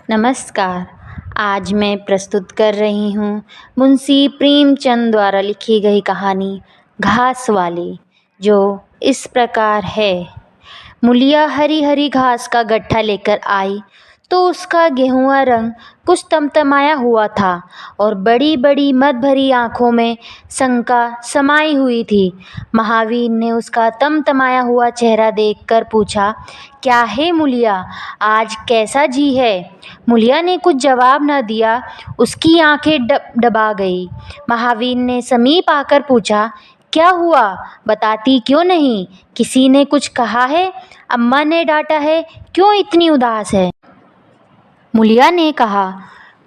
नमस्कार। आज मैं प्रस्तुत कर रही हूँ मुंशी प्रेमचंद द्वारा लिखी गई कहानी घास वाली, जो इस प्रकार है। मुलिया हरी हरी घास का गट्ठा लेकर आई तो उसका गेहुआ रंग कुछ तमतमाया हुआ था और बड़ी बड़ी मद भरी आँखों में शंका समाई हुई थी। महावीर ने उसका तमतमाया हुआ चेहरा देखकर पूछा, क्या है मुलिया, आज कैसा जी है? मुलिया ने कुछ जवाब न दिया, उसकी आंखें डबा गई। महावीर ने समीप आकर पूछा, क्या हुआ, बताती क्यों नहीं? किसी ने कुछ कहा है? अम्मा ने डांटा है? क्यों इतनी उदास है? मुलिया ने कहा,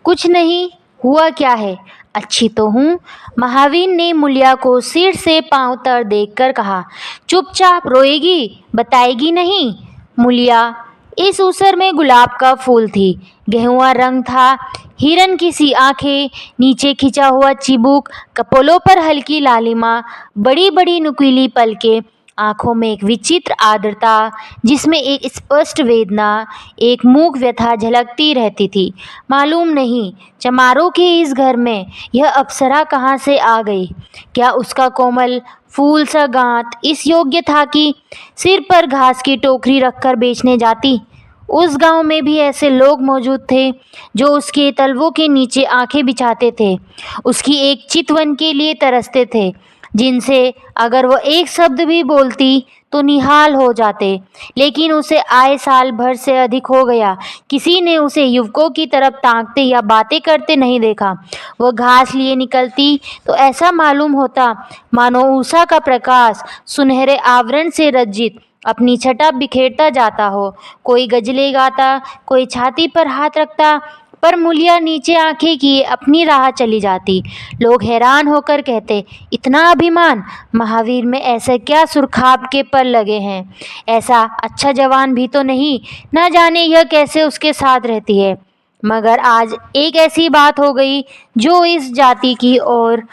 कुछ नहीं, हुआ क्या है, अच्छी तो हूँ। महावीर ने मुलिया को सिर से पांव तक देखकर कहा, चुपचाप रोएगी, बताएगी नहीं? मुलिया इस ऊसर में गुलाब का फूल थी, गेहुआ रंग था, हिरन की सी आंखें, नीचे खिंचा हुआ चिबुक, कपोलों पर हल्की लालिमा, बड़ी बड़ी नुकीली पलकें, आंखों में एक विचित्र आर्द्रता जिसमें एक स्पष्ट वेदना, एक मूक व्यथा झलकती रहती थी। मालूम नहीं चमारों के इस घर में यह अप्सरा कहाँ से आ गई। क्या उसका कोमल फूल सा गांठ इस योग्य था कि सिर पर घास की टोकरी रखकर बेचने जाती? उस गांव में भी ऐसे लोग मौजूद थे जो उसके तलवों के नीचे आंखें बिछाते थे, उसकी एक चितवन के लिए तरसते थे, जिनसे अगर वह एक शब्द भी बोलती तो निहाल हो जाते। लेकिन उसे आए साल भर से अधिक हो गया, किसी ने उसे युवकों की तरफ ताकते या बातें करते नहीं देखा। वह घास लिए निकलती तो ऐसा मालूम होता मानो उषा का प्रकाश सुनहरे आवरण से रंजित अपनी छटा बिखेरता जाता हो। कोई गजलें गाता, कोई छाती पर हाथ रखता, पर मुलिया नीचे आंखें किए अपनी राह चली जाती। लोग हैरान होकर कहते, इतना अभिमान, महावीर में ऐसे क्या सुरखाब के पर लगे हैं? ऐसा अच्छा जवान भी तो नहीं, न जाने यह कैसे उसके साथ रहती है। मगर आज एक ऐसी बात हो गई जो इस जाति की और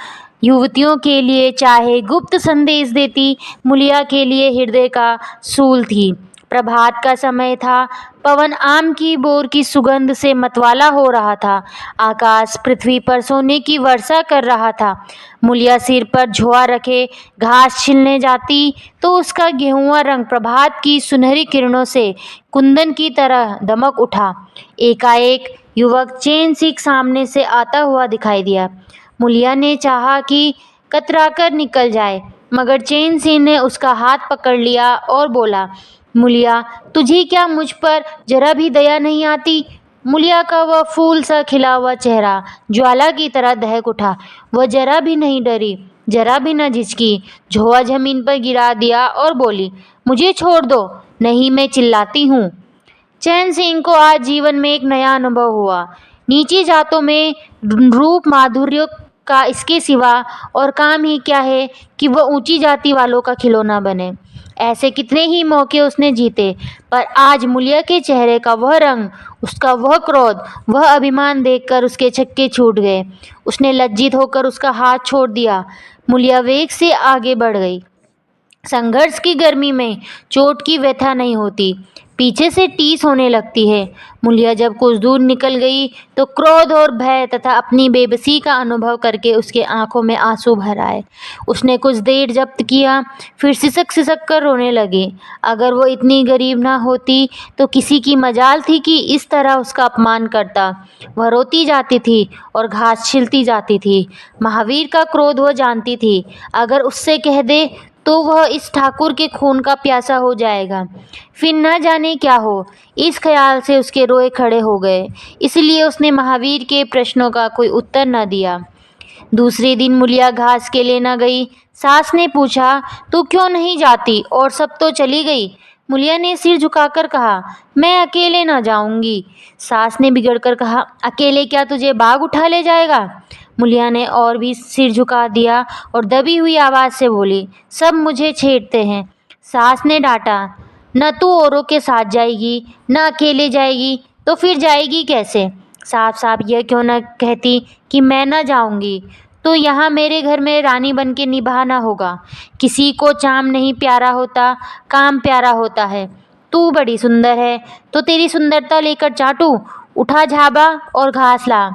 युवतियों के लिए चाहे गुप्त संदेश देती, मुलिया के लिए हृदय का सूल थी। प्रभात का समय था, पवन आम की बोर की सुगंध से मतवाला हो रहा था, आकाश पृथ्वी पर सोने की वर्षा कर रहा था। मुलिया सिर पर झोआ रखे घास छिलने जाती तो उसका गेहुआ रंग प्रभात की सुनहरी किरणों से कुंदन की तरह दमक उठा। एकाएक युवक चैन सिंह सामने से आता हुआ दिखाई दिया। मुलिया ने चाहा कि कतराकर निकल जाए, मगर चैन सिंह ने उसका हाथ पकड़ लिया और बोला, मुलिया, तुझे क्या मुझ पर जरा भी दया नहीं आती? मुलिया का वह फूल सा खिला हुआ चेहरा ज्वाला की तरह दहक उठा। वह जरा भी नहीं डरी, जरा भी न झिझकी, झोआ जमीन पर गिरा दिया और बोली, मुझे छोड़ दो, नहीं मैं चिल्लाती हूँ। चैन सिंह को आज जीवन में एक नया अनुभव हुआ। नीची जातों में रूप माधुर्य का इसके सिवा और काम ही क्या है कि वह ऊंची जाति वालों का खिलौना बने। ऐसे कितने ही मौके उसने जीते, पर आज मुलिया के चेहरे का वह रंग, उसका वह क्रोध, वह अभिमान देखकर उसके छक्के छूट गए। उसने लज्जित होकर उसका हाथ छोड़ दिया। मुलिया वेग से आगे बढ़ गई। संघर्ष की गर्मी में चोट की व्यथा नहीं होती, पीछे से टीस होने लगती है। मुलिया जब कुछ दूर निकल गई तो क्रोध और भय तथा अपनी बेबसी का अनुभव करके उसके आंखों में आंसू भर आए। उसने कुछ देर जब्त किया, फिर सिसक सिसक कर रोने लगी। अगर वो इतनी गरीब ना होती तो किसी की मजाल थी कि इस तरह उसका अपमान करता। वह रोती जाती थी और घास छिलती जाती थी। महावीर का क्रोध वह जानती थी, अगर उससे कह दे तो वह इस ठाकुर के खून का प्यासा हो जाएगा, फिर न जाने क्या हो। इस ख्याल से उसके रोए खड़े हो गए, इसलिए उसने महावीर के प्रश्नों का कोई उत्तर न दिया। दूसरे दिन मुलिया घास के लिए न गई। सास ने पूछा, तू क्यों नहीं जाती, और सब तो चली गई? मुलिया ने सिर झुकाकर कहा, मैं अकेले न जाऊंगी। सास ने बिगड़कर कहा, अकेले क्या तुझे बाघ उठा ले जाएगा? मुलिया ने और भी सिर झुका दिया और दबी हुई आवाज़ से बोली, सब मुझे छेड़ते हैं। सास ने डांटा, न तू औरों के साथ जाएगी, न अकेले जाएगी, तो फिर जाएगी कैसे? साफ साफ यह क्यों न कहती कि मैं न जाऊंगी, तो यहाँ मेरे घर में रानी बन के निभाना होगा। किसी को चाम नहीं प्यारा होता, काम प्यारा होता है। तू बड़ी सुंदर है, तो तेरी सुंदरता लेकर चाटूं, उठा झाबा और घास ला।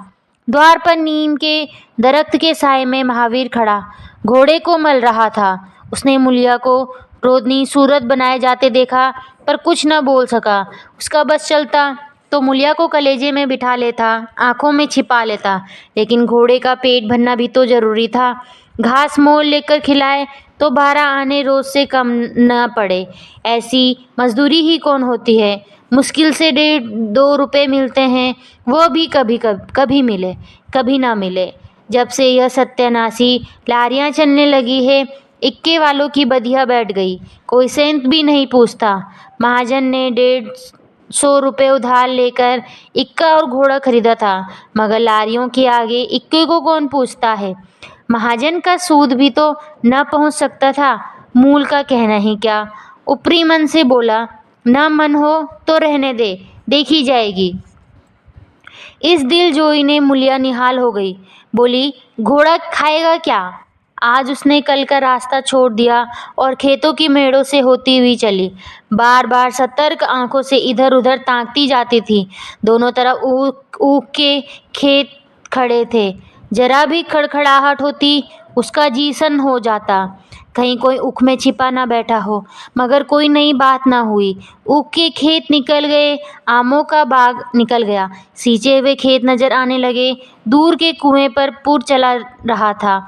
द्वार पर नीम के दरख्त के साए में महावीर खड़ा घोड़े को मल रहा था। उसने मुलिया को रोदनी सूरत बनाए जाते देखा, पर कुछ न बोल सका। उसका बस चलता तो मुलिया को कलेजे में बिठा लेता, आंखों में छिपा लेता, लेकिन घोड़े का पेट भरना भी तो जरूरी था। घास मोल लेकर खिलाए तो 12 आने रोज से कम न पड़े। ऐसी मजदूरी ही कौन होती है। मुश्किल से 1.5-2 रुपए मिलते हैं, वो भी कभी मिले कभी ना मिले। जब से यह सत्यानाशी लारियां चलने लगी है, इक्के वालों की बधिया बैठ गई, कोई सेंत भी नहीं पूछता। महाजन ने 150 रुपये उधार लेकर इक्का और घोड़ा खरीदा था, मगर लारियों के आगे इक्के को कौन पूछता है। महाजन का सूद भी तो न पहुंच सकता था, मूल का कहना ही क्या। ऊपरी मन से बोला, ना मन हो तो रहने दे, देखी जाएगी। इस दिलजोई ने मुलिया निहाल हो गई। बोली, घोड़ा खाएगा क्या। आज उसने कल का रास्ता छोड़ दिया और खेतों की मेड़ों से होती हुई चली। बार बार सतर्क आंखों से इधर उधर ताकती जाती थी। दोनों तरफ ऊख के खेत खड़े थे। जरा भी खड़खड़ाहट होती, उसका जी सन हो जाता। कहीं कोई ऊख में छिपा ना बैठा हो। मगर कोई नई बात ना हुई। ऊख के खेत निकल गए, आमों का बाग निकल गया, सींचे हुए खेत नजर आने लगे। दूर के कुएं पर पुर चला रहा था।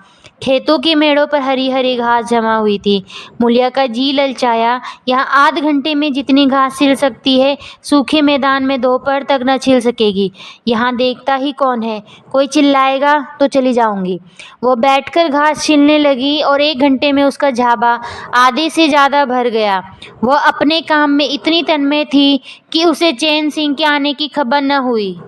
खेतों की मेड़ों पर हरी हरी घास जमा हुई थी। मुलिया का जी ललचाया। यहाँ आध घंटे में जितनी घास छिल सकती है, सूखे मैदान में दोपहर तक न छिल सकेगी। यहाँ देखता ही कौन है, कोई चिल्लाएगा तो चली जाऊंगी। वो बैठकर घास छिलने लगी और 1 घंटे में उसका झाबा आधे से ज़्यादा भर गया। वह अपने काम में इतनी तन्मय थी कि उसे चैन सिंह के आने की खबर न हुई।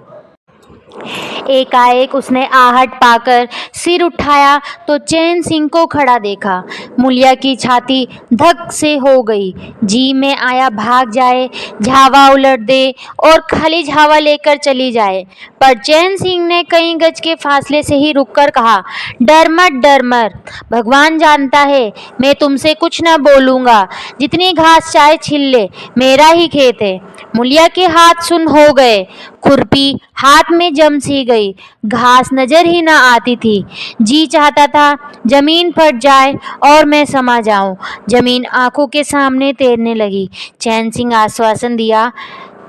एकाएक उसने आहट पाकर सिर उठाया तो चैन सिंह को खड़ा देखा। मुलिया की छाती धक से हो गई। जी में आया भाग जाए, झावा उलट दे और खाली झावा लेकर चली जाए, पर चैन सिंह ने कई गज के फासले से ही रुककर कहा, डर मत, भगवान जानता है मैं तुमसे कुछ न बोलूँगा। जितनी घास चाहे छिल ले, मेरा ही खेत है। मुलिया के हाथ सुन हो गए। खुरपी हाथ में जम सी गई। घास नजर ही न आती थी। जी चाहता था जमीन फट जाए और मैं समा जाऊं। जमीन आंखों के सामने तैरने लगी। चैन सिंह आश्वासन दिया,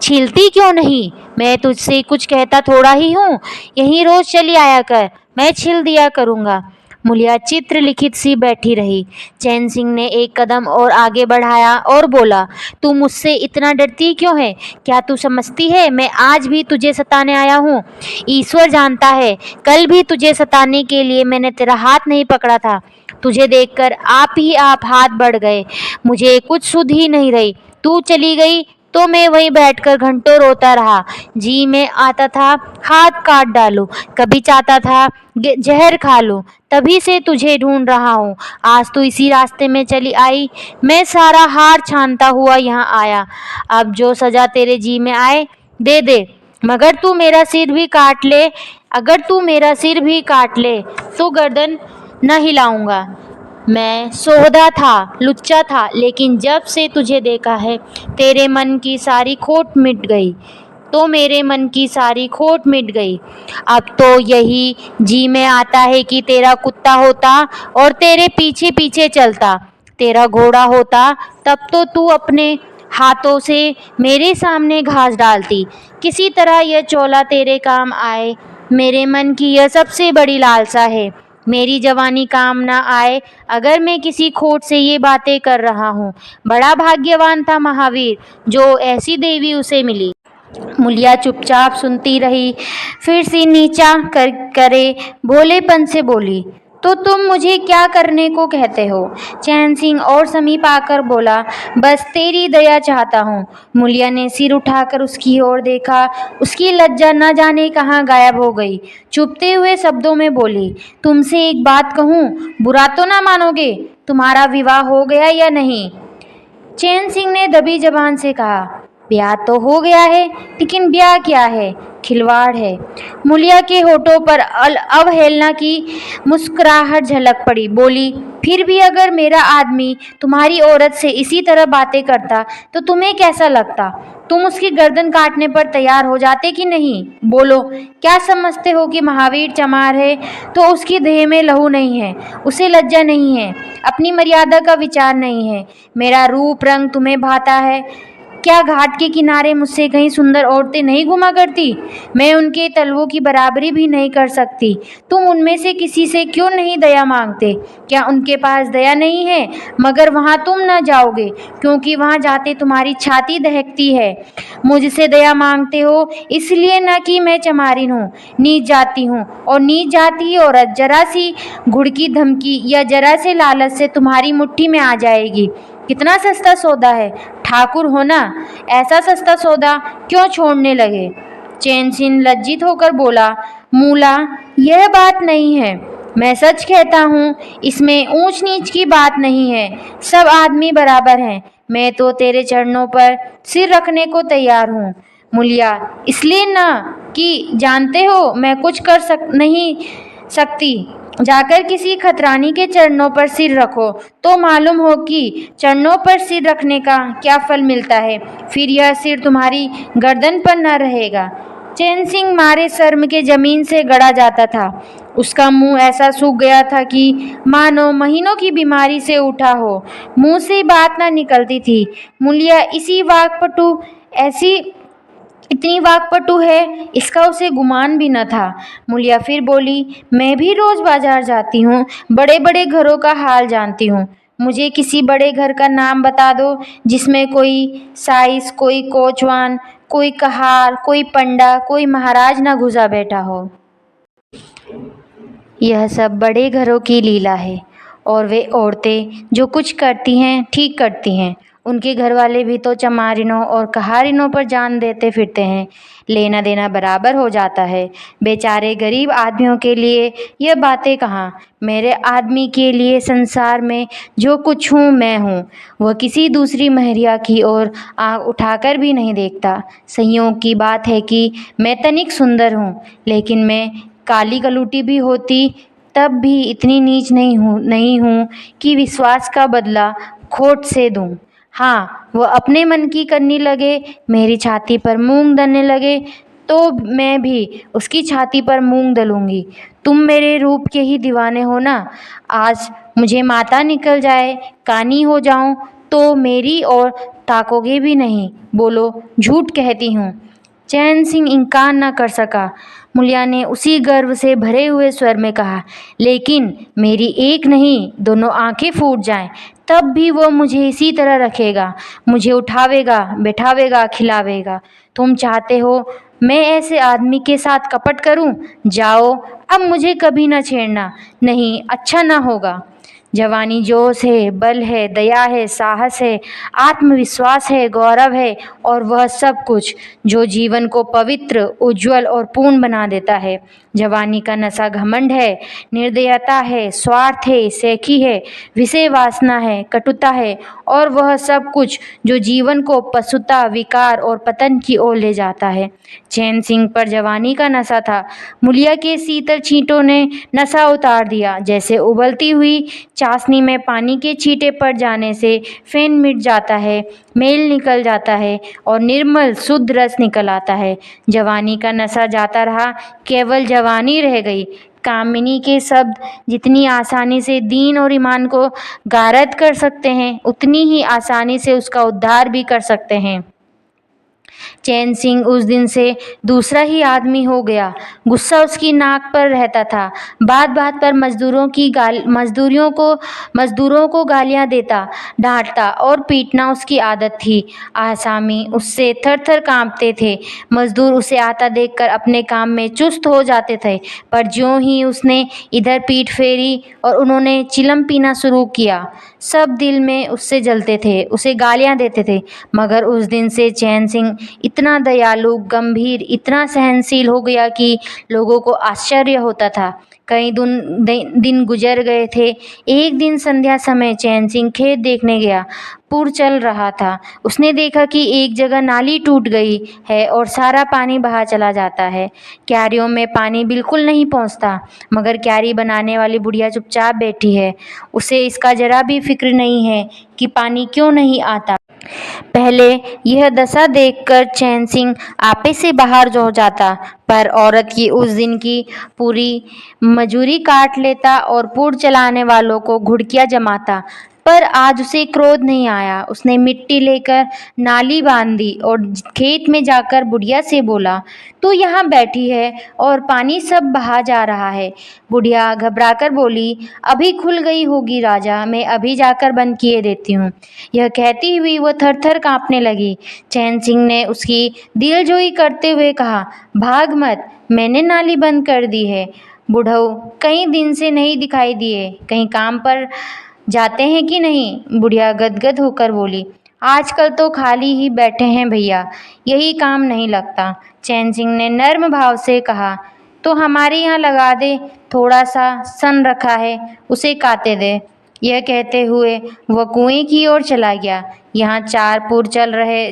छिलती क्यों नहीं, मैं तुझसे कुछ कहता थोड़ा ही हूँ। यहीं रोज चली आया कर, मैं छिल दिया करूँगा। मुलिया चित्र लिखित सी बैठी रही। चैन सिंह ने एक कदम और आगे बढ़ाया और बोला, तू मुझसे इतना डरती क्यों है। क्या तू समझती है मैं आज भी तुझे सताने आया हूँ। ईश्वर जानता है, कल भी तुझे सताने के लिए मैंने तेरा हाथ नहीं पकड़ा था। तुझे देखकर आप ही आप हाथ बढ़ गए। मुझे कुछ सुध ही नहीं रही। तू चली गई तो मैं वहीं बैठकर घंटों रोता रहा। जी में आता था हाथ काट डालूं, कभी चाहता था जहर खा लूं। तभी से तुझे ढूंढ रहा हूँ। आज तू इसी रास्ते में चली आई, मैं सारा हार छानता हुआ यहाँ आया। अब जो सजा तेरे जी में आए दे दे, मगर तू मेरा सिर भी काट ले। अगर तू मेरा सिर भी काट ले तो गर्दन न हिलाऊंगा। मैं सोहदा था, लुच्चा था, लेकिन जब से तुझे देखा है तेरे मन की सारी खोट मिट गई। तो मेरे मन की सारी खोट मिट गई। अब तो यही जी में आता है कि तेरा कुत्ता होता और तेरे पीछे पीछे चलता। तेरा घोड़ा होता, तब तो तू अपने हाथों से मेरे सामने घास डालती। किसी तरह यह चोला तेरे काम आए, मेरे मन की यह सबसे बड़ी लालसा है। मेरी जवानी काम ना आए अगर मैं किसी खोट से ये बातें कर रहा हूँ। बड़ा भाग्यवान था महावीर, जो ऐसी देवी उसे मिली। मुलिया चुपचाप सुनती रही, फिर सिर नीचा करे भोलेपन से बोली, तो तुम मुझे क्या करने को कहते हो। चैन सिंह और समीप आकर बोला, बस तेरी दया चाहता हूँ। मुलिया ने सिर उठाकर उसकी ओर देखा। उसकी लज्जा न जाने कहाँ गायब हो गई। चुपते हुए शब्दों में बोली, तुमसे एक बात कहूँ, बुरा तो ना मानोगे, तुम्हारा विवाह हो गया या नहीं। चैन सिंह ने दबी जबान से कहा, ब्याह तो हो गया है, लेकिन ब्याह क्या है, खिलवाड़ है। मूलिया के होठों पर अवहेलना की मुस्कुराहट झलक पड़ी। बोली, फिर भी अगर मेरा आदमी तुम्हारी औरत से इसी तरह बातें करता तो तुम्हें कैसा लगता? तुम उसकी गर्दन काटने पर तैयार हो जाते कि नहीं? बोलो, क्या समझते हो कि महावीर चमार है तो उसकी देह में लहू नहीं है, उसे लज्जा नहीं है, अपनी मर्यादा का विचार नहीं है? मेरा रूप रंग तुम्हें भाता है? क्या घाट के किनारे मुझसे कहीं सुंदर औरतें नहीं घुमा करती? मैं उनके तलवों की बराबरी भी नहीं कर सकती। तुम उनमें से किसी से क्यों नहीं दया मांगते? क्या उनके पास दया नहीं है? मगर वहाँ तुम न जाओगे, क्योंकि वहाँ जाते तुम्हारी छाती दहकती है। मुझसे दया मांगते हो इसलिए न कि मैं चमारिन हूँ, नीच जाती हूँ, और नीच जाती औरत जरा सी घुड़की धमकी या जरा से लालच से तुम्हारी मुट्ठी में आ जाएगी। कितना सस्ता सौदा है, ठाकुर हो ना, ऐसा सस्ता सौदा क्यों छोड़ने लगे? चैनसिंह लज्जित होकर बोला, मूला, यह बात नहीं है, मैं सच कहता हूँ, इसमें ऊंच नीच की बात नहीं है, सब आदमी बराबर हैं। मैं तो तेरे चरणों पर सिर रखने को तैयार हूँ मूलिया, इसलिए ना कि जानते हो मैं कुछ नहीं सकती। जाकर किसी खतरानी के चरणों पर सिर रखो तो मालूम हो कि चरणों पर सिर रखने का क्या फल मिलता है। फिर यह सिर तुम्हारी गर्दन पर न रहेगा। चैनसिंह मारे शर्म के जमीन से गड़ा जाता था। उसका मुंह ऐसा सूख गया था कि मानो महीनों की बीमारी से उठा हो। मुंह से बात न निकलती थी। मूलिया इतनी वाकपटु है, इसका उसे गुमान भी न था। मूलिया फिर बोली, मैं भी रोज बाजार जाती हूँ, बड़े बड़े घरों का हाल जानती हूँ। मुझे किसी बड़े घर का नाम बता दो जिसमें कोई साइस, कोई कोचवान, कोई कहार, कोई पंडा, कोई महाराज न घुसा बैठा हो। यह सब बड़े घरों की लीला है, और वे औरतें जो कुछ करती हैं ठीक करती हैं। उनके घर वाले भी तो चमारिनों और कहारिनों पर जान देते फिरते हैं। लेना देना बराबर हो जाता है। बेचारे गरीब आदमियों के लिए यह बातें कहाँ, मेरे आदमी के लिए संसार में जो कुछ हूँ मैं हूँ। वह किसी दूसरी महरिया की ओर आँख उठाकर भी नहीं देखता। संयोग की बात है कि मैं तनिक सुंदर हूँ, लेकिन मैं काली कलूटी भी होती तब भी इतनी नीच नहीं हूँ कि विश्वास का बदला खोट से दूँ। हाँ, वह अपने मन की करने लगे, मेरी छाती पर मूंग दलने लगे तो मैं भी उसकी छाती पर मूंग दलूंगी। तुम मेरे रूप के ही दीवाने हो ना। आज मुझे माता निकल जाए, कानी हो जाऊं तो मेरी ओर ताकोगे भी नहीं। बोलो, झूठ कहती हूँ। चैनसिंह इनकार न कर सका। मूलिया ने उसी गर्व से भरे हुए स्वर में कहा, लेकिन मेरी एक नहीं दोनों आंखें फूट जाएं, तब भी वो मुझे इसी तरह रखेगा, मुझे उठावेगा, बैठावेगा, खिलावेगा। तुम चाहते हो मैं ऐसे आदमी के साथ कपट करूं? जाओ, अब मुझे कभी न छेड़ना, नहीं, अच्छा न होगा। जवानी जोश है, बल है, दया है, साहस है, आत्मविश्वास है, गौरव है, और वह सब कुछ जो जीवन को पवित्र, उज्जवल और पूर्ण बना देता है। जवानी का नशा घमंड है, निर्दयता है, स्वार्थ है, सेखी है, विषय वासना है, कटुता है, और वह सब कुछ जो जीवन को पशुता, विकार और पतन की ओर ले जाता है। चैनसिंह पर जवानी का नशा था। मूलिया के शीतल छींटों ने नशा उतार दिया। जैसे उबलती हुई चाशनी में पानी के छींटे पड़ जाने से फेन मिट जाता है, मेल निकल जाता है और निर्मल शुद्ध रस निकल आता है। जवानी का नशा जाता रहा, केवल जवानी रह गई। कामिनी के शब्द जितनी आसानी से दीन और ईमान को गारद कर सकते हैं, उतनी ही आसानी से उसका उद्धार भी कर सकते हैं। चैनसिंह उस दिन से दूसरा ही आदमी हो गया। गुस्सा उसकी नाक पर रहता था। बात बात पर मजदूरों को गालियां देता, डांटता और पीटना उसकी आदत थी। आसामी उससे थर थर कांपते थे। मजदूर उसे आता देखकर अपने काम में चुस्त हो जाते थे, पर ज्यों ही उसने इधर पीठ फेरी और उन्होंने चिलम पीना शुरू किया, सब दिल में उससे जलते थे, उसे गालियां देते थे। मगर उस दिन से चैनसिंह इतना दयालु, गंभीर, इतना सहनशील हो गया कि लोगों को आश्चर्य होता था। कई दिन गुजर गए थे। एक दिन संध्या समय चैन सिंह खेत देखने गया। पूर चल रहा था। उसने देखा कि एक जगह नाली टूट गई है और सारा पानी बहा चला जाता है। क्यारियों में पानी बिल्कुल नहीं पहुंचता, मगर क्यारी बनाने वाली बुढ़िया चुपचाप बैठी है। उसे इसका जरा भी फिक्र नहीं है कि पानी क्यों नहीं आता। पहले यह दशा देखकर चैन सिंह आपे से बाहर हो जाता, पर औरत की उस दिन की पूरी मजूरी काट लेता और पूर चलाने वालों को घुड़कियां जमाता। पर आज उसे क्रोध नहीं आया। उसने मिट्टी लेकर नाली बांध दी और खेत में जाकर बुढ़िया से बोला, तू यहाँ बैठी है और पानी सब बहा जा रहा है। बुढ़िया घबराकर बोली, अभी खुल गई होगी राजा, मैं अभी जाकर बंद किए देती हूँ। यह कहती हुई वह थर-थर कांपने लगी। चैन सिंह ने उसकी दिलजोई करते हुए कहा, भाग मत, मैंने नाली बंद कर दी है। बुढ़ऊ कई दिन से नहीं दिखाई दिए, कहीं काम पर जाते हैं कि नहीं? बुढ़िया गदगद होकर बोली, आजकल तो खाली ही बैठे हैं भैया, यही काम नहीं लगता। चैन सिंह ने नर्म भाव से कहा, तो हमारे यहाँ लगा दे, थोड़ा सा सन रखा है, उसे काटे दे। यह कहते हुए वह कुएं की ओर चला गया। यहाँ 4 पुर चल रहे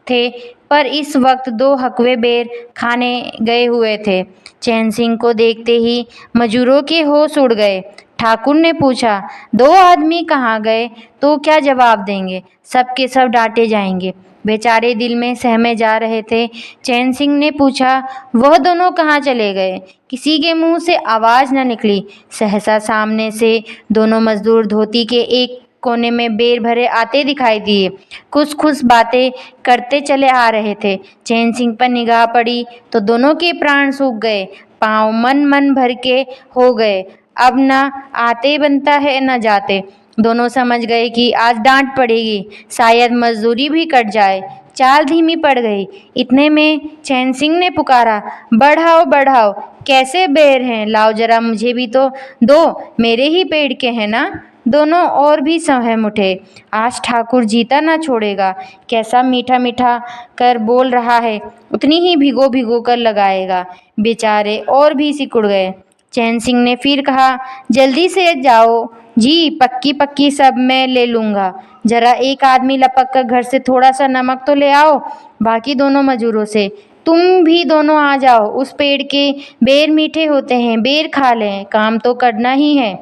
थे, पर इस वक्त 2 हकवे बेर खाने गए हुए थे। चैन सिंह को देखते ही मजूरों के होश उड़ गए। ठाकुर ने पूछा, 2 आदमी कहाँ गए? तो क्या जवाब देंगे? सब के सब डांटे जाएंगे। बेचारे दिल में सहमे जा रहे थे। चैन सिंह ने पूछा, वह दोनों कहाँ चले गए? किसी के मुंह से आवाज़ न निकली। सहसा सामने से दोनों मजदूर धोती के एक कोने में बेर भरे आते दिखाई दिए। कुछ खुश बातें करते चले आ रहे थे। चैन सिंह पर निगाह पड़ी तो दोनों के प्राण सूख गए, पाँव मन भर के हो गए। अब न आते बनता है न जाते। दोनों समझ गए कि आज डांट पड़ेगी, शायद मजदूरी भी कट जाए। चाल धीमी पड़ गई। इतने में चैन सिंह ने पुकारा, बढ़ाओ बढ़ाओ, कैसे बेर हैं, लाओ जरा मुझे भी तो दो, मेरे ही पेड़ के हैं ना। दोनों और भी सहम उठे। आज ठाकुर जीता ना छोड़ेगा, कैसा मीठा मीठा कर बोल रहा है, उतनी ही भिगो भिगो कर लगाएगा। बेचारे और भी सिकुड़ गए। चैन सिंह ने फिर कहा, जल्दी से जाओ जी, पक्की पक्की सब मैं ले लूँगा। जरा एक आदमी लपक कर घर से थोड़ा सा नमक तो ले आओ। बाकी दोनों मजूरों से, तुम भी दोनों आ जाओ, उस पेड़ के बेर मीठे होते हैं, बेर खा लें, काम तो करना ही है।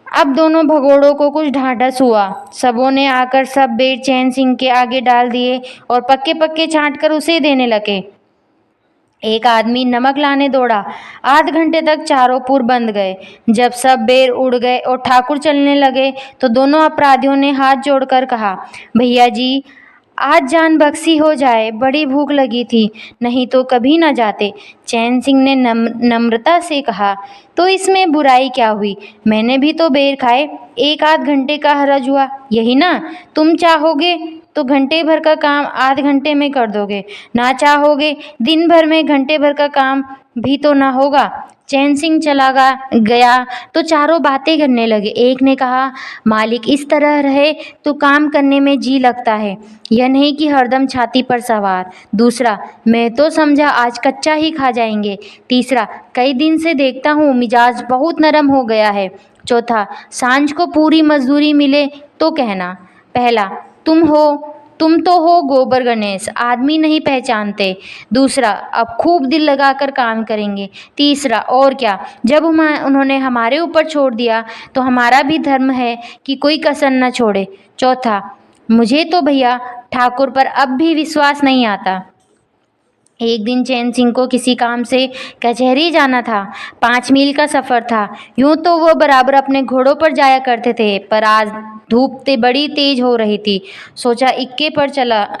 अब दोनों भगोड़ों को कुछ ढांढस हुआ। सबों ने आकर सब बेर चैन सिंह के आगे डाल दिए और पक्के पक्के छांट कर उसे देने लगे। एक आदमी नमक लाने दौड़ा। आध घंटे तक चारों पुर बंद गए। जब सब बेर उड़ गए और ठाकुर चलने लगे तो दोनों अपराधियों ने हाथ जोड़कर कहा, भैया जी, आज जान बख्शी हो जाए, बड़ी भूख लगी थी, नहीं तो कभी न जाते। चैन सिंह ने नम्रता से कहा, तो इसमें बुराई क्या हुई? मैंने भी तो बेर खाए, 1 आध घंटे का हरज हुआ, यही ना। तुम चाहोगे तो घंटे भर का काम आध घंटे में कर दोगे, ना चाहोगे दिन भर में घंटे भर का काम भी तो ना होगा। चैन सिंह चला गया तो चारों बातें करने लगे। एक ने कहा, मालिक इस तरह रहे तो काम करने में जी लगता है, यह नहीं कि हरदम छाती पर सवार। दूसरा, मैं तो समझा आज कच्चा ही खा जाएंगे। तीसरा, कई दिन से देखता हूँ मिजाज बहुत नरम हो गया है। चौथा, सांझ को पूरी मजदूरी मिले तो कहना। पहला, तुम तो हो गोबर गणेश, आदमी नहीं पहचानते। दूसरा, अब खूब दिल लगाकर काम करेंगे। तीसरा, और क्या, जब उन्होंने हमारे ऊपर छोड़ दिया तो हमारा भी धर्म है कि कोई कसर न छोड़े। चौथा, मुझे तो भैया ठाकुर पर अब भी विश्वास नहीं आता। एक दिन चैन सिंह को किसी काम से कचहरी जाना था। 5 मील का सफ़र था। यूं तो वो बराबर अपने घोड़ों पर जाया करते थे, पर आज धूप बड़ी तेज हो रही थी। सोचा इक्के पर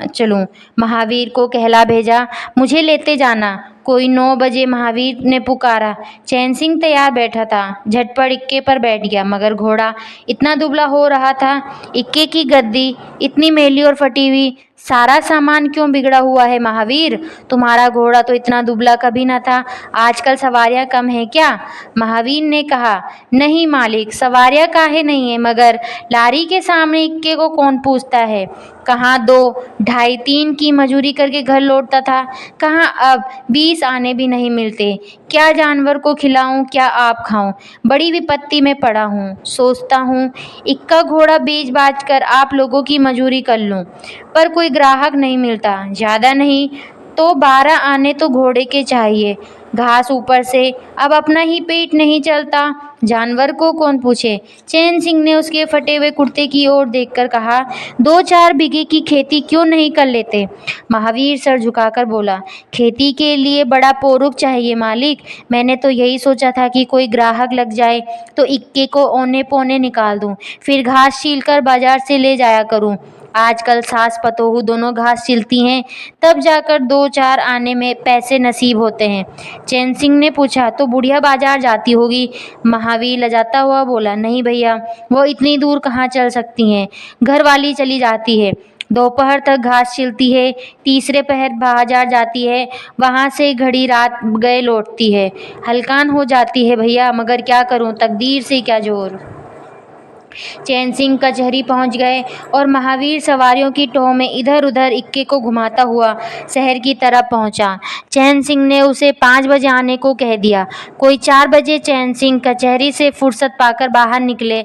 चलूं। महावीर को कहला भेजा, मुझे लेते जाना। कोई 9 बजे महावीर ने पुकारा। चैन सिंह तैयार बैठा था, झटपट इक्के पर बैठ गया, मगर घोड़ा इतना दुबला हो रहा था, इक्के की गद्दी इतनी मैली और फटी हुई, सारा सामान क्यों बिगड़ा हुआ है महावीर? तुम्हारा घोड़ा तो इतना दुबला कभी न था। आजकल सवारियां कम है क्या? महावीर ने कहा, नहीं मालिक, सवारियां काहे नहीं है, मगर लारी के सामने इक्के को कौन पूछता है। कहाँ 2, ढाई, 3 की मजूरी करके घर लौटता था, कहाँ अब 20 आने भी नहीं मिलते। क्या जानवर को खिलाऊं, क्या आप खाऊं, बड़ी विपत्ति में पड़ा हूँ। सोचता हूँ इक्का घोड़ा बेच बाच कर आप लोगों की मजूरी कर लूं, पर कोई ग्राहक नहीं मिलता। ज़्यादा नहीं तो 12 आने तो घोड़े के चाहिए। घास ऊपर से अब अपना ही पेट नहीं चलता, जानवर को कौन पूछे। चैन सिंह ने उसके फटे हुए कुर्ते की ओर देखकर कहा, 2-4 बीघे की खेती क्यों नहीं कर लेते? महावीर सर झुकाकर बोला, खेती के लिए बड़ा पोरुक चाहिए मालिक। मैंने तो यही सोचा था कि कोई ग्राहक लग जाए तो इक्के को औने पौने निकाल दूं, फिर घास छीलकर बाजार से ले जाया करूं। आजकल सास पतोहू दोनों घास छिलती हैं, तब जाकर 2-4 आने में पैसे नसीब होते हैं। चैन सिंह ने पूछा, तो बुढ़िया बाजार जाती होगी? महावीर लजाता हुआ बोला, नहीं भैया, वो इतनी दूर कहाँ चल सकती हैं, घर वाली चली जाती है। दोपहर तक घास छिलती है, तीसरे पहर बाजार जाती है, वहाँ से घड़ी रात गए लौटती है। हलकान हो जाती है भैया, मगर क्या करूँ, तकदीर से क्या जोर। चैन सिंह कचहरी पहुंच गए और महावीर सवारियों की टोह में इधर उधर इक्के को घुमाता हुआ शहर की तरफ पहुंचा। चैन सिंह ने उसे 5 बजे आने को कह दिया। कोई 4 बजे चैन सिंह कचहरी से फुर्सत पाकर बाहर निकले।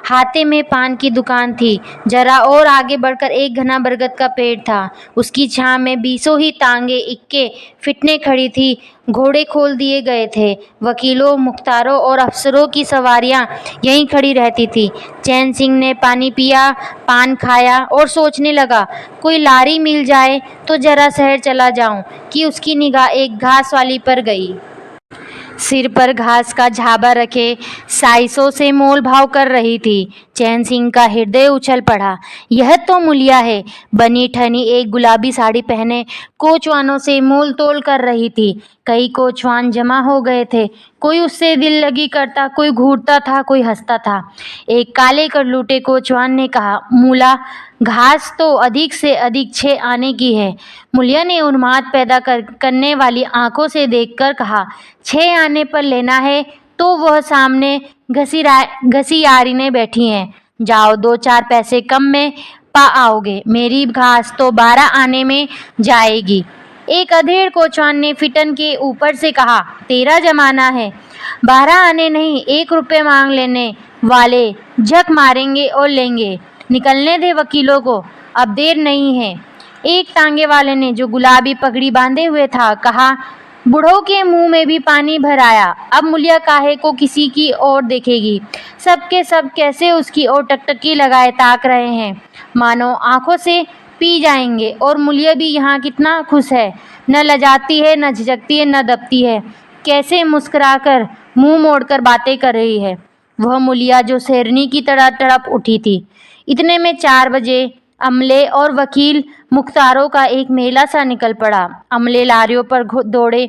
हाथे में पान की दुकान थी। जरा और आगे बढ़कर एक घना बरगद का पेड़ था। उसकी छांव में 20 ही तांगे इक्के फिटने खड़ी थी। घोड़े खोल दिए गए थे। वकीलों, मुख्तारों और अफसरों की सवारियां यहीं खड़ी रहती थी। चैन सिंह ने पानी पिया, पान खाया और सोचने लगा, कोई लारी मिल जाए तो जरा शहर चला जाऊं, कि उसकी निगाह एक घास वाली पर गई। सिर पर घास का झाबा रखे साइसों से मोल भाव कर रही थी। चैन सिंह का हृदय उछल पड़ा। यह तो मुलिया है। बनी ठनी एक गुलाबी साड़ी पहने कोचवानों से मोल तोल कर रही थी। कई कोचवान जमा हो गए थे। कोई उससे दिल लगी करता, कोई घूरता था, कोई हंसता था। एक काले कर लूटे कोचवान ने कहा, मूला, घास तो अधिक से अधिक 6 आने की है। मुलिया ने उन्माद पैदा करने वाली आंखों से देखकर कहा, 6 आने पर लेना है तो वह सामने घसीयारीने बैठी हैं। जाओ, 2-4 पैसे कम में पा आओगे। मेरी घास तो 12 आने में जाएगी। एक अधेड़ कोचवान ने फिटन के ऊपर से कहा, तेरा जमाना है, 12 आने नहीं, 1 रुपये मांग लेने वाले झक मारेंगे और लेंगे। निकलने दे वकीलों को, अब देर नहीं है। एक टांगे वाले ने, जो गुलाबी पगड़ी बांधे हुए था, कहा, बूढ़ों के मुंह में भी पानी भर आया। अब मुलिया काहे को किसी की ओर देखेगी। सब के सब कैसे उसकी ओर टकटकी लगाए ताक रहे हैं, मानो आंखों से पी जाएंगे। और मुलिया भी यहाँ कितना खुश है, न लजाती है, न झिझकती है, न दबती है। कैसे मुस्कुराकर मुंह मोड़कर बातें कर रही है वह मुलिया, जो शेरनी की तरह तड़प उठी थी। इतने में 4 बजे अमले और वकील मुख्तारों का एक मेला सा निकल पड़ा। अमले लारियों पर दौड़े,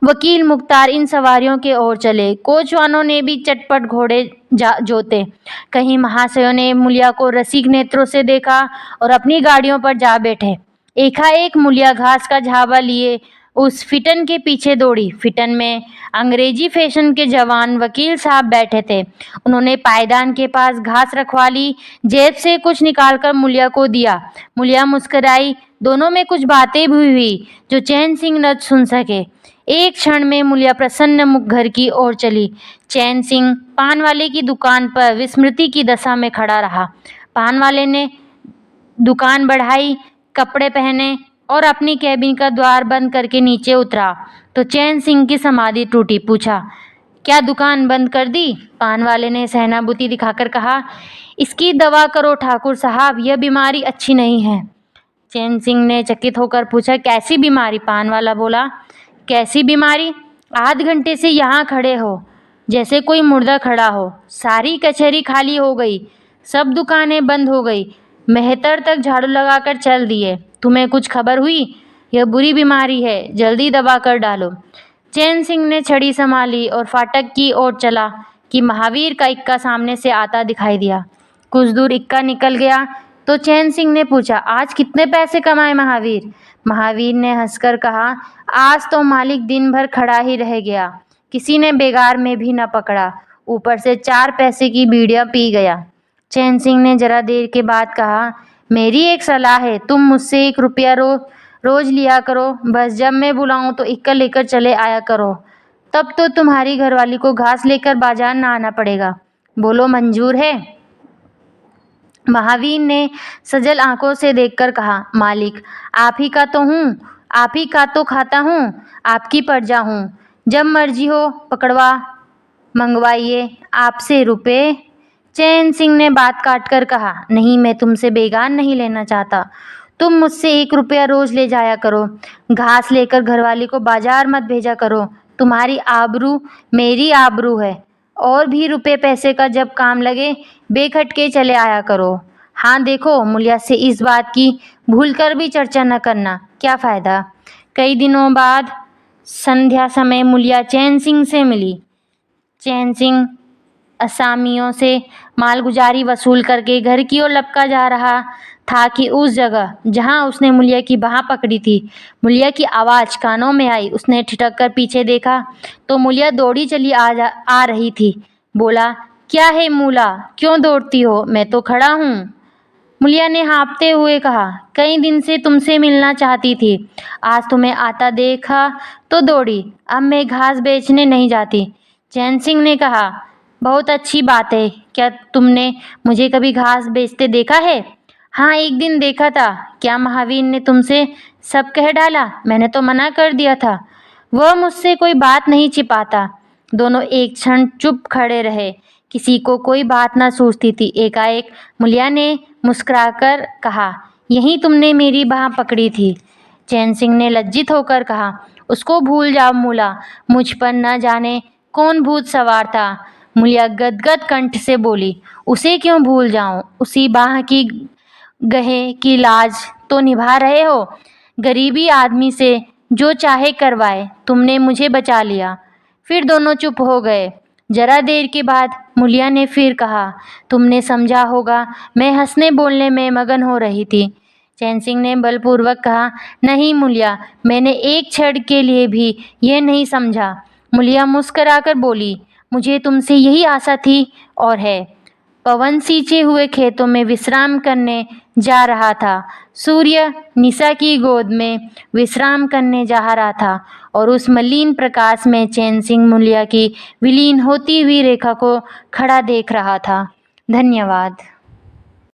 वकील मुख्तार इन सवारियों के ओर चले। कोचवानों ने भी चटपट घोड़े जोते। कहीं महाशयों ने मुलिया को रसिक नेत्रों से देखा और अपनी गाड़ियों पर जा बैठे। एकाएक मुलिया घास का झाबा लिए उस फिटन के पीछे दौड़ी। फिटन में अंग्रेजी फैशन के जवान वकील साहब बैठे थे। उन्होंने पायदान के पास घास रखवा ली, जेब से कुछ निकालकर मुलिया को दिया। मुलिया मुस्कुराई। दोनों में कुछ बातें भी हुई जो चैन सिंह न सुन सके। एक क्षण में मुलिया प्रसन्न मुख घर की ओर चली। चैन सिंह पान वाले की दुकान पर विस्मृति की दशा में खड़ा रहा। पान वाले ने दुकान बढ़ाई, कपड़े पहने और अपनी कैबिन का द्वार बंद करके नीचे उतरा तो चैन सिंह की समाधि टूटी। पूछा, क्या दुकान बंद कर दी? पान वाले ने सहानुभूति दिखाकर कहा, इसकी दवा करो ठाकुर साहब, यह बीमारी अच्छी नहीं है। चैन सिंह ने चकित होकर पूछा, कैसी बीमारी? पान वाला बोला, कैसी बीमारी? आध घंटे से यहाँ खड़े हो जैसे कोई मुर्दा खड़ा हो। सारी कचहरी खाली हो गई, सब दुकानें बंद हो गई, मेहतर तक झाड़ू लगाकर चल दिए। तुम्हें कुछ खबर हुई? यह बुरी बीमारी है, जल्दी दवा कर डालो। चैन सिंह ने छड़ी संभाली और फाटक की ओर चला कि महावीर का इक्का सामने से आता दिखाई दिया। कुछ दूर इक्का निकल गया तो चैन सिंह ने पूछा, आज कितने पैसे कमाए महावीर? महावीर ने हंसकर कहा, आज तो मालिक दिन भर खड़ा ही रह गया, किसी ने बेगार में भी न पकड़ा, ऊपर से 4 पैसे की बीड़ियाँ पी गया। चैन सिंह ने जरा देर के बाद कहा, मेरी एक सलाह है, तुम मुझसे 1 रुपया रोज लिया करो, बस जब मैं बुलाऊं तो इक्का लेकर चले आया करो, तब तो तुम्हारी घरवाली को घास लेकर बाजार ना आना पड़ेगा। बोलो मंजूर है? महावीर ने सजल आंखों से देखकर कहा, मालिक आप ही का तो हूँ, आप ही का तो खाता हूँ, आपकी प्रजा हूँ, जब मर्जी हो पकड़वा मंगवाइए, आपसे रुपए। चैन सिंह ने बात काटकर कहा, नहीं, मैं तुमसे बेगान नहीं लेना चाहता, तुम मुझसे 1 रुपया रोज ले जाया करो, घास लेकर घरवाली को बाजार मत भेजा करो, तुम्हारी आबरू मेरी आबरू है, और भी रुपए पैसे का जब काम लगे बेखटके चले आया करो। हाँ देखो, मुलिया से इस बात की भूलकर भी चर्चा न करना, क्या फ़ायदा। कई दिनों बाद संध्या समय मुलिया चैन सिंह से मिली। चैन सिंह असामियों से मालगुजारी वसूल करके घर की ओर लपका जा रहा था कि उस जगह जहां उसने मुलिया की बाह पकड़ी थी, मुलिया की आवाज़ कानों में आई। उसने ठिठक कर पीछे देखा तो मुलिया दौड़ी चली आ रही थी। बोला, क्या है मूला, क्यों दौड़ती हो? मैं तो खड़ा हूँ। मुलिया ने हाँफते हुए कहा, कई दिन से तुमसे मिलना चाहती थी, आज तुम्हें आता देखा तो दौड़ी, अब मैं घास बेचने नहीं जाती। चैन सिंह ने कहा, बहुत अच्छी बात है, क्या तुमने मुझे कभी घास बेचते देखा है? हाँ, एक दिन देखा था। क्या महावीर ने तुमसे सब कह डाला? मैंने तो मना कर दिया था, वह मुझसे कोई बात नहीं छिपाता। दोनों एक क्षण चुप खड़े रहे, किसी को कोई बात न सूझती थी। एकाएक मुलिया ने मुस्कुराकर कहा, यहीं तुमने मेरी बाह पकड़ी थी। चैन सिंह ने लज्जित होकर कहा, उसको भूल जाओ मूला, मुझ पर न जाने कौन भूत सवार था। मुलिया गदगद कंठ से बोली, उसे क्यों भूल जाऊं? उसी बाह की गहे की लाज तो निभा रहे हो, गरीबी आदमी से जो चाहे करवाए, तुमने मुझे बचा लिया। फिर दोनों चुप हो गए। जरा देर के बाद मुलिया ने फिर कहा, तुमने समझा होगा, मैं हंसने बोलने में मगन हो रही थी। चैन सिंह ने बलपूर्वक कहा, नहीं मुलिया, मैंने एक क्षण के लिए भी यह नहीं समझा। मुलिया मुस्कराकर बोली, मुझे तुमसे यही आशा थी और है। पवन सींचे हुए खेतों में विश्राम करने जा रहा था। सूर्य निशा की गोद में विश्राम करने जा रहा था और उस मलिन प्रकाश में चैन सिंह मुलिया की विलीन होती हुई रेखा को खड़ा देख रहा था। धन्यवाद।